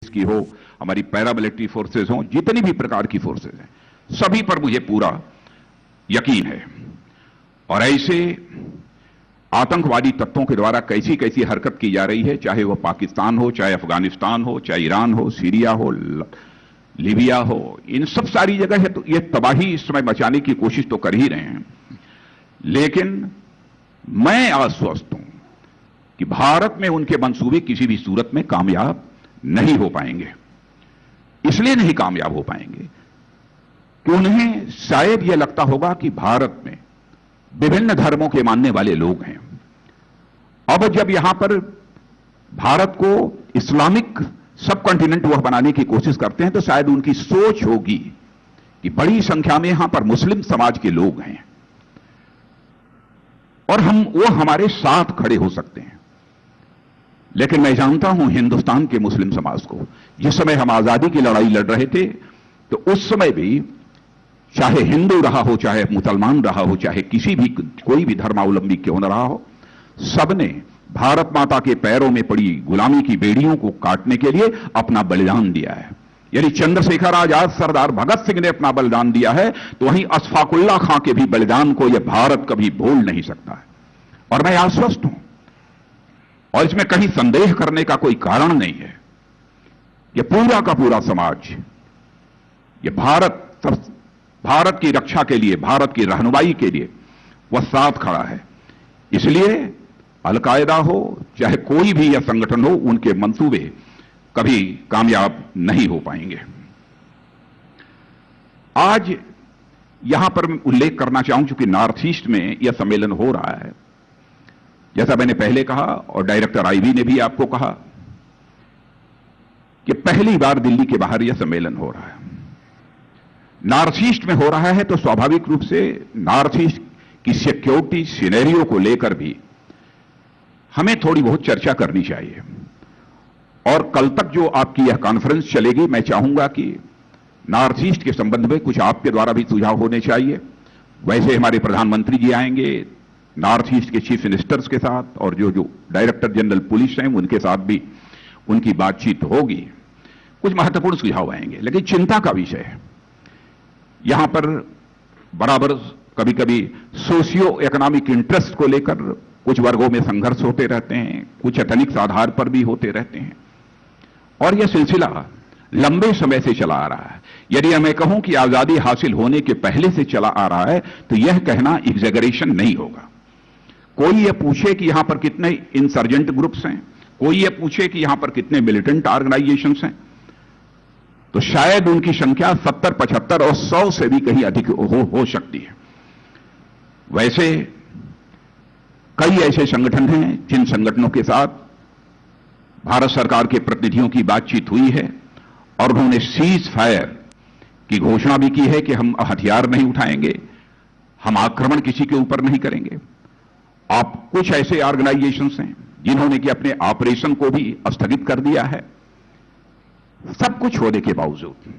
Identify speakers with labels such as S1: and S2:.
S1: की हो, हमारी पैरामिलिट्री फोर्सेज हो, जितनी भी प्रकार की फोर्सेज हैं, सभी पर मुझे पूरा यकीन है। और ऐसे आतंकवादी तत्वों के द्वारा कैसी कैसी हरकत की जा रही है, चाहे वह पाकिस्तान हो, चाहे अफगानिस्तान हो, चाहे ईरान हो, सीरिया हो, लीबिया हो, इन सब सारी जगह है तो ये तबाही इस समय मचाने की कोशिश तो कर ही रहे हैं। लेकिन मैं आश्वस्त हूं कि भारत में उनके मंसूबे किसी भी सूरत में कामयाब नहीं हो पाएंगे। इसलिए नहीं कामयाब हो पाएंगे कि उन्हें शायद यह लगता होगा कि भारत में विभिन्न धर्मों के मानने वाले लोग हैं। अब जब यहां पर भारत को इस्लामिक सब कॉन्टिनेंट वह बनाने की कोशिश करते हैं तो शायद उनकी सोच होगी कि बड़ी संख्या में यहां पर मुस्लिम समाज के लोग हैं और वो हमारे साथ खड़े हो सकते हैं। लेकिन मैं जानता हूं हिंदुस्तान के मुस्लिम समाज को, जिस समय हम आजादी की लड़ाई लड़ रहे थे तो उस समय भी चाहे हिंदू रहा हो, चाहे मुसलमान रहा हो, चाहे कोई भी धर्मावलंबी क्यों न रहा हो, सबने भारत माता के पैरों में पड़ी गुलामी की बेड़ियों को काटने के लिए अपना बलिदान दिया है। यदि चंद्रशेखर आजाद, सरदार भगत सिंह ने अपना बलिदान दिया है तो वहीं अशफाकुल्लाह खां के भी बलिदान को यह भारत कभी भूल नहीं सकता है। और मैं आश्वस्त हूं और इसमें कहीं संदेह करने का कोई कारण नहीं है। यह पूरा का पूरा समाज यह भारत की रक्षा के लिए, भारत की रहनुमाई के लिए वह साथ खड़ा है। इसलिए अलकायदा हो चाहे कोई भी यह संगठन हो, उनके मंसूबे कभी कामयाब नहीं हो पाएंगे। आज यहां पर मैं उल्लेख करना चाहूं, चूंकि नॉर्थ ईस्ट में यह सम्मेलन हो रहा है, जैसा मैंने पहले कहा और डायरेक्टर आईबी ने भी आपको कहा कि पहली बार दिल्ली के बाहर यह सम्मेलन हो रहा है। नॉर्थ ईस्ट में हो रहा है तो स्वाभाविक रूप से नॉर्थ ईस्ट की सिक्योरिटी सिनेरियो को लेकर भी हमें थोड़ी बहुत चर्चा करनी चाहिए। और कल तक जो आपकी यह कॉन्फ्रेंस चलेगी, मैं चाहूंगा कि नॉर्थ ईस्ट के संबंध में कुछ आपके द्वारा भी सुझाव होने चाहिए। वैसे हमारे प्रधानमंत्री जी आएंगे नॉर्थ ईस्ट के चीफ मिनिस्टर्स के साथ, और जो डायरेक्टर जनरल पुलिस हैं उनके साथ भी उनकी बातचीत होगी। कुछ महत्वपूर्ण सुझाव आएंगे, लेकिन चिंता का विषय है यहां पर बराबर कभी कभी सोशियो इकोनॉमिक इंटरेस्ट को लेकर कुछ वर्गों में संघर्ष होते रहते हैं, कुछ एथनिक्स आधार पर भी होते रहते हैं और यह सिलसिला लंबे समय से चला आ रहा है। यदि मैं कहूं कि आजादी हासिल होने के पहले से चला आ रहा है तो यह कहना एग्जैगरेशन नहीं होगा। कोई यह पूछे कि यहां पर कितने इंसर्जेंट ग्रुप्स हैं, कोई यह पूछे कि यहां पर कितने मिलिटेंट ऑर्गेनाइजेशंस हैं, तो शायद उनकी संख्या 70, 75 और 100 से भी कहीं अधिक हो सकती है। वैसे कई ऐसे संगठन हैं जिन संगठनों के साथ भारत सरकार के प्रतिनिधियों की बातचीत हुई है और उन्होंने सीज फायर की घोषणा भी की है कि हम हथियार नहीं उठाएंगे, हम आक्रमण किसी के ऊपर नहीं करेंगे। आप कुछ ऐसे ऑर्गेनाइजेशंस हैं जिन्होंने कि अपने ऑपरेशन को भी स्थगित कर दिया है। सब कुछ होने के बावजूद